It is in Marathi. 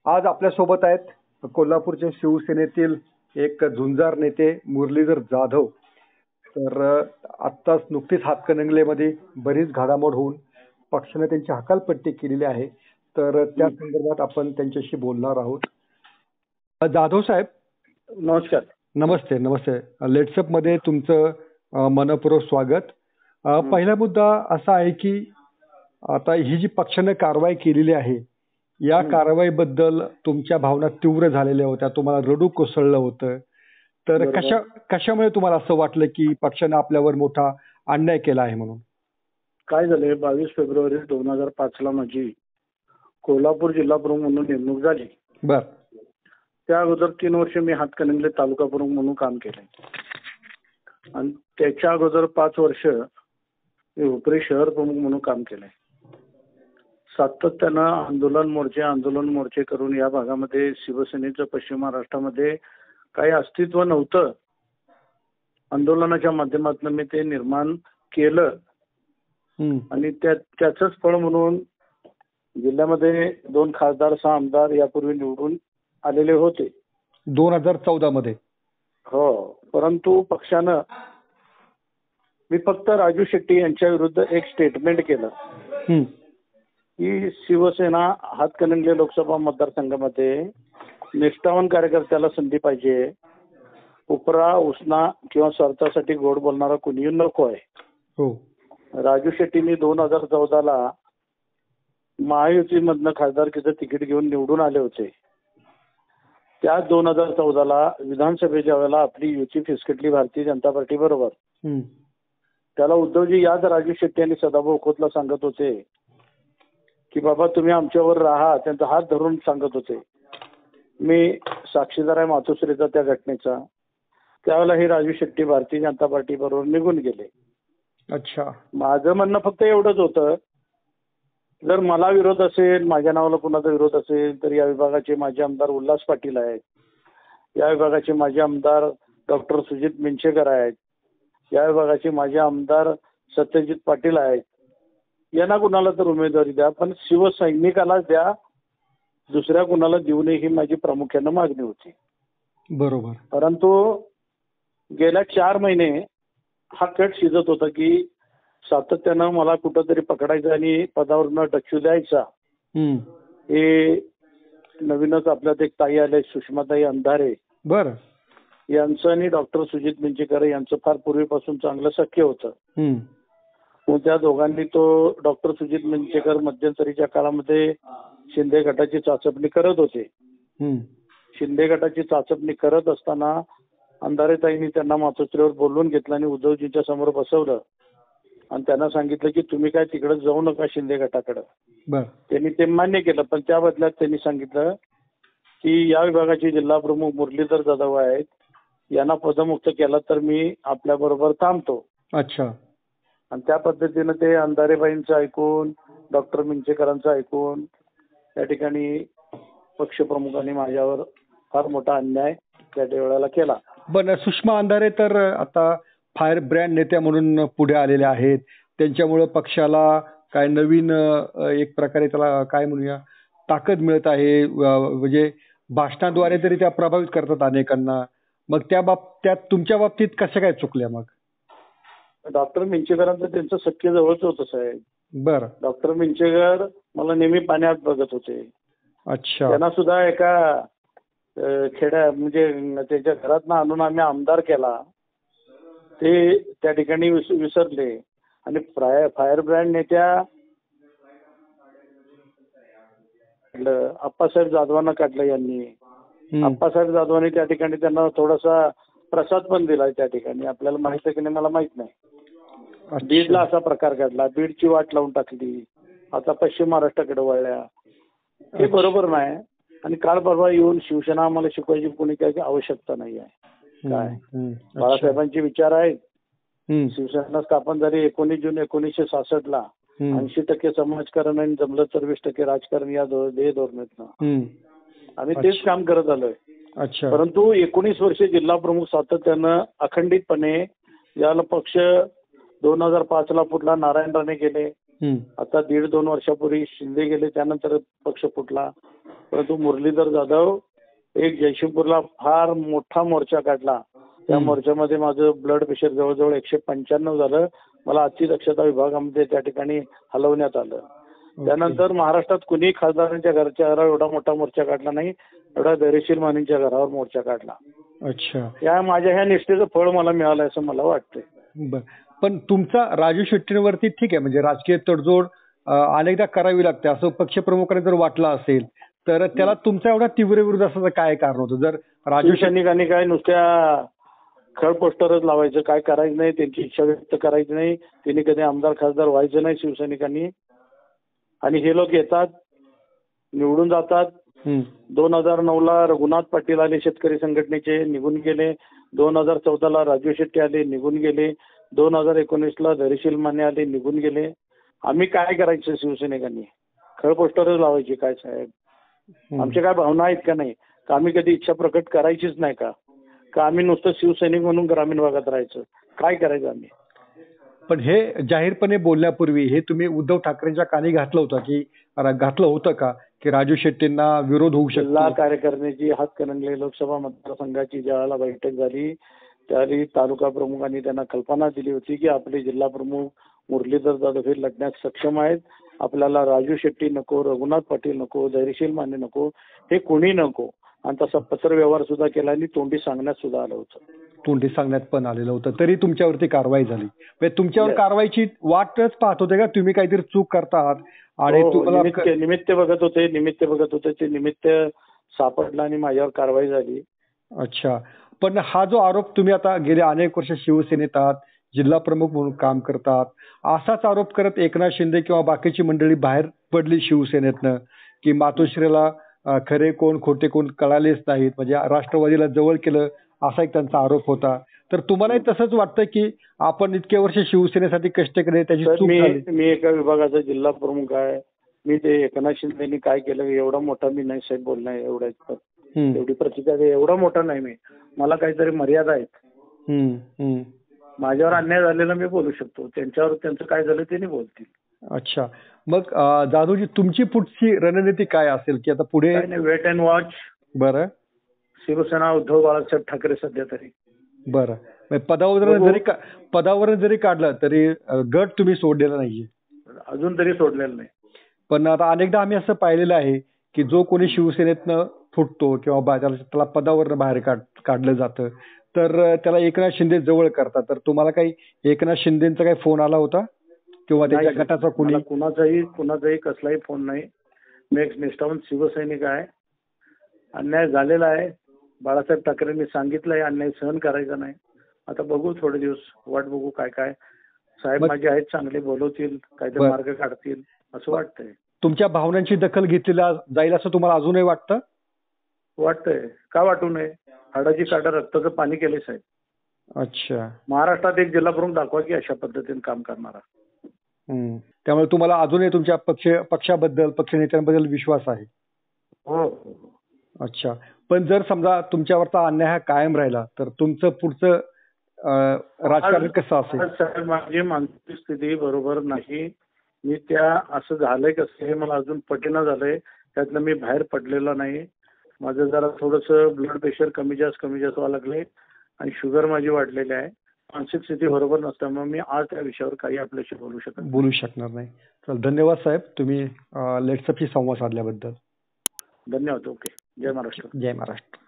आज आपल्यासोबत आहेत कोल्हापूरच्या शिवसेनेतील एक झुंजार नेते मुरलीधर जाधव. तर आत्ताच नुकतीच हातकणंगलेमध्ये बरीच घडामोड होऊन पक्षाने त्यांची हकालपट्टी केलेली आहे. तर त्या संदर्भात आपण त्यांच्याशी बोलणार आहोत. जाधव साहेब नमस्कार. नमस्ते. नमस्ते. लेट्सअप मध्ये तुमचं मनपूर्वक स्वागत. पहिला मुद्दा असा आहे की आता ही जी पक्षाने कारवाई केलेली आहे या कारवाईबद्दल तुमच्या भावना तीव्र झालेल्या होत्या, तुम्हाला रडू कोसळलं होतं. तर कशामुळे तुम्हाला असं वाटलं की पक्षाने आपल्यावर मोठा अन्याय केला आहे म्हणून? काय झाले, 22 फेब्रुवारी 2005 ला माझी कोल्हापूर जिल्हा प्रमुख म्हणून नेमणूक झाली. बर. त्या अगोदर 3 वर्ष मी हातकणंगले तालुका प्रमुख म्हणून काम केलंय आणि त्याच्या अगोदर 5 वर्ष मी उपरी शहर प्रमुख म्हणून काम केलंय. सातत्यानं आंदोलन मोर्चे करून या भागामध्ये शिवसेनेचं पश्चिम महाराष्ट्रामध्ये काही अस्तित्व नव्हतं. आंदोलनाच्या माध्यमातून मी ते निर्माण केलं आणि त्याच फळ म्हणून जिल्ह्यामध्ये 2 खासदार 6 आमदार यापूर्वी निवडून आलेले होते 2014 मध्ये. हो, परंतु पक्षानं मी फक्त राजू शेट्टी यांच्या विरुद्ध एक स्टेटमेंट केलं की शिवसेना हातकणंगले लोकसभा मतदारसंघामध्ये निष्ठावान कार्यकर्त्याला संधी पाहिजे. उपरा उसना किंवा स्वार्थासाठी गोड बोलणारा कोणीही नको आहे. हो. राजू शेट्टींनी 2014 ला महायुतीमधनं खासदारकीचं तिकीट घेऊन निवडून आले होते. त्या 2014 ला विधानसभेच्या वेळेला आपली युती फिसकटली भारतीय जनता पार्टी बरोबर. त्याला उद्धवजी याच राजू शेट्टी यांनी सदाभाऊ खोतला सांगत होते की बाबा तुम्ही आमच्यावर राहा, त्यांचा हात धरून सांगत होते. मी साक्षीदार आहे मातोश्रीचा त्या घटनेचा. त्यावेळेला हे राजू शेट्टी भारतीय जनता पार्टी बरोबर निघून गेले. अच्छा. माझं म्हणणं फक्त एवढंच होतं, जर मला विरोध असेल, माझ्या नावाला कुणाचा विरोध असेल तर या विभागाचे माजी आमदार उल्हास पाटील आहेत, या विभागाचे माजी आमदार डॉक्टर सुजित मिंचेकर आहेत, या विभागाचे माजी आमदार सत्यजित पाटील आहेत. यांना कुणाला तर उमेदवारी द्या, पण शिवसैनिकालाच द्या, दुसऱ्या कुणाला देऊ नये ही माझी प्रामुख्यानं मागणी होती. बरोबर. परंतु गेल्या 4 महिने हा कट शिजत होता की सातत्यानं मला कुठंतरी पकडायचं आणि पदावरनं डच्चू द्यायचा. हे नवीनच आपल्यात एक ताई आले, सुषमाताई अंधारे. बर. यांचं आणि डॉक्टर सुजित मिंचेकर यांचं फार पूर्वीपासून चांगलं सख्य होतं. मग त्या दोघांनी तो डॉक्टर सुजित मिंचेकर मध्यंतरीच्या काळामध्ये शिंदे गटाची चाचपणी करत होते. शिंदे गटाची चाचपणी करत असताना अंधारेताईंनी त्यांना मातोश्रीवर बोलवून घेतलं आणि उद्धवजींच्या समोर बसवलं आणि त्यांना सांगितलं की तुम्ही काय तिकडे जाऊ नका शिंदे गटाकडे. त्यांनी ते मान्य केलं, पण त्या बदल्यात त्यांनी सांगितलं की या विभागाचे जिल्हा प्रमुख मुरलीधर जाधव आहेत, यांना पदमुक्त केला तर मी आपल्या बरोबर थांबतो. अच्छा. आणि त्या पद्धतीनं ते अंधारेबाईंचं ऐकून, डॉक्टर मिंचेकरांचं ऐकून त्या ठिकाणी पक्षप्रमुखांनी माझ्यावर फार मोठा अन्याय त्या वेळेला केला. पण सुषमा अंधारे तर आता फायर ब्रँड नेत्या म्हणून पुढे आलेल्या आहेत. त्यांच्यामुळे पक्षाला काय नवीन एक प्रकारे त्याला काय म्हणूया ताकद मिळत आहे. म्हणजे भाषणाद्वारे तरी त्या प्रभावित करतात अनेकांना. मग त्यात तुमच्या बाबतीत कशा काय चुकल्या मग? डॉक्टर मिंचेकरांचं त्यांचं सख्य जवळच होतं साहेब. बरं. डॉक्टर मिंचेकर मला नेहमी पाण्यात बघत होते. अच्छा. त्यांना सुद्धा एका खेड्या म्हणजे त्याच्या घरात आणून आम्ही आमदार केला, ते त्या ठिकाणी विसरले. आणि फायर ब्रँड नेत्या आप्पासाहेब जाधवांना काढलं यांनी. आप्पासाहेब जाधवांनी त्या ठिकाणी त्यांना थोडासा प्रसाद पण दिला त्या ठिकाणी. आपल्याला माहित आहे की नाही मला माहित नाही. बीडला असा प्रकार घडला, बीडची वाट लावून टाकली, आता पश्चिम महाराष्ट्राकडे वळल्या. हे बरोबर नाही. आणि काल परवा येऊन शिवसेना आम्हाला शिकवायची कोणी काही आवश्यकता नाही आहे. काय बाळासाहेबांचे विचार आहेत. शिवसेना स्थापन झाली 19 जून 1966 ला. 80% समाजकारण आणि जमलं 24% राजकारण या धोरणातनं आम्ही तेच काम करत आलोय. परंतु 19 वर्ष जिल्हा प्रमुख सातत्यानं अखंडितपणे याला पक्ष 2005 ला फुटला, नारायण राणे गेले, आता 1.5-2 वर्षापूर्वी शिंदे गेले, त्यानंतर पक्ष फुटला. परंतु मुरलीधर जाधव एक जयसिंगपूरला फार मोठा मोर्चा काढला. त्या मोर्चामध्ये माझं ब्लड प्रेशर जवळजवळ 195 झालं. मला अतिदक्षता विभागामध्ये त्या ठिकाणी हलवण्यात आलं. त्यानंतर महाराष्ट्रात कुणी खासदारांच्या घरच्या घरावर एवढा मोठा मोर्चा काढला नाही, एवढा धैर्यशील मानेंच्या घरावर मोर्चा काढला. अच्छा. या माझ्या ह्या निष्ठेचं फळ मला मिळालं असं मला वाटतंय. बर, पण तुमचा राजू शेट्टींवरती ठीक आहे, म्हणजे राजकीय तडजोड अनेकदा करावी लागते असं पक्षप्रमुखांनी जर वाटलं असेल तर त्याला तुमचा एवढा तीव्र विरोध असण्याचं काय कारण होतं? जर राजू सैनिकांनी काय नुसत्या खळ पोस्टरच लावायचं, काय करायचं नाही, त्यांची इच्छा व्यक्त करायची नाही, त्यांनी कधी आमदार खासदार व्हायचं नाही शिवसैनिकांनी. आणि हे लोक येतात, निवडून जातात. 2009ला रघुनाथ पाटील आले शेतकरी संघटनेचे, निघून गेले. 2014ला राजू शेट्टी आले, निघून गेले. 2019ला धैर्यशील माने आले, निघून गेले. आम्ही काय करायचं शिवसैनिकांनी? खळ पोस्टरच लावायची काय साहेब? आमच्या काय भावना आहेत का नाही? का आम्ही कधी इच्छा प्रकट करायचीच नाही का? का आम्ही नुसतं शिवसैनिक म्हणून ग्रामीण भागात राहायचं? काय करायचं आम्ही? पण हे जाहीरपणे बोलण्यापूर्वी हे तुम्ही उद्धव ठाकरेंच्या कानी घातलं होतं का की राजू शेट्टींना विरोध होऊ शकतो? जिल्हा कार्यकारिणीची हातकणंगले लोकसभा मतदारसंघाची ज्यावेळेला बैठक झाली त्यावेळी तालुका प्रमुखांनी त्यांना कल्पना दिली होती की आपले जिल्हा प्रमुख मुरलीधर जाधव हे लढण्यास सक्षम आहेत. आपल्याला राजू शेट्टी नको, रघुनाथ पाटील नको, धैर्यशील माने नको, हे कोणी नको. आणि तसा पत्र व्यवहार सुद्धा केला आणि तोंडी सांगण्यात सुद्धा आलं होतं. तोंडी सांगण्यात पण आलेलं होतं, तरी तुमच्यावरती कारवाई झाली. म्हणजे तुमच्यावर कारवाईची वाटच पाहत होते का तुम्ही काहीतरी चूक करता आहात? आणि निमित्त बघत होते, ते निमित्त सापडलं आणि माझ्यावर कारवाई झाली. अच्छा. पण हा जो आरोप तुम्ही आता गेले अनेक वर्ष शिवसेनेत आहात, जिल्हा प्रमुख म्हणून काम करतात, असाच आरोप करत एकनाथ शिंदे किंवा बाकीची मंडळी बाहेर पडली शिवसेनेतनं की मातोश्रीला खरे कोण खोटे कोण कळालेच नाहीत, म्हणजे राष्ट्रवादीला जवळ केलं असा एक त्यांचा आरोप होता. तर तुम्हालाही तसंच वाटतं की आपण इतके वर्ष शिवसेनेसाठी कष्ट केले त्याची चूक झाली? मी एका विभागाचा जिल्हा प्रमुख आहे. मी ते एकनाथ शिंदेनी काय केलं एवढा मोठा मी नाही साहेब बोलणार, एवढी प्रतिक्रिया एवढा मोठा नाही मी. मला काहीतरी मर्यादा आहेत. माझ्यावर अन्याय झालेला मी बोलू शकतो, त्यांच्यावर त्यांचं काय झालं ते नाही बोलतील. अच्छा. मग जाधवजी तुमची पुढची रणनीती काय असेल की आता पुढे? Wait and watch. बरं. शिवसेना उद्धव बाळासाहेब ठाकरे सध्या तरी. बरं. पदावरून जरी काढलं तरी गट तुम्ही सोडलेला नाहीये अजून तरी? सोडलेलं नाही. पण आता अनेकदा आम्ही असं पाहिलेलं आहे की जो कोणी शिवसेनेतनं फुटतो किंवा त्याला पदावरनं बाहेर काढलं जातं तर त्याला एकनाथ शिंदे जवळ करतात. तर तुम्हाला काही एकनाथ शिंदेचा काही फोन आला होता किंवा त्याच्या गटाचा कोणी? कुणाचाही कसलाही फोन नाही. मी एक निष्ठावंत शिवसैनिक आहे. अन्याय झालेला आहे. बाळासाहेब ठाकरेंनी सांगितलंय अन्याय सहन करायचा नाही. आता बघू, थोडे दिवस वाट बघू काय काय. साहेब माझे आहेत, चांगले बोलवतील, काहीतरी मार्ग काढतील असं वाटतंय. तुमच्या भावनांची दखल घेतली जाईल असं तुम्हाला अजूनही वाटतं? वाटतंय. का वाटू नये? हाडाची काढा रक्ताचं पाणी केले साहेब. अच्छा. महाराष्ट्रात एक जिल्हा प्रमुख दाखवा की अशा पद्धतीने काम करणारा. त्यामुळे तुम्हाला अजूनही तुमच्या पक्षाबद्दल पक्ष नेत्यांबद्दल विश्वास आहे? हो. अच्छा. पण जर समजा तुमच्यावरचा अन्याय हा कायम राहिला तर तुमचं पुढचं राजकारण कसं असेल? माझी मानसिक स्थिती बरोबर नाही. मी असं झालंय कसं हे मला अजून पटेना झालंय. त्यातलं मी बाहेर पडलेलो नाही. माझं जरा थोडंसं ब्लड प्रेशर कमी जास्त व्हायला लागले आणि शुगर माझी वाढलेली आहे. मानसिक स्थिती बरोबर नसल्यामुळे मी आज त्या विषयावर काही आपल्याशी बोलू शकणार नाही. चल, धन्यवाद साहेब, तुम्ही लेट्सअपशी संवाद साधल्याबद्दल. धन्यवाद. ओके. जय महाराष्ट्र. जय महाराष्ट्र.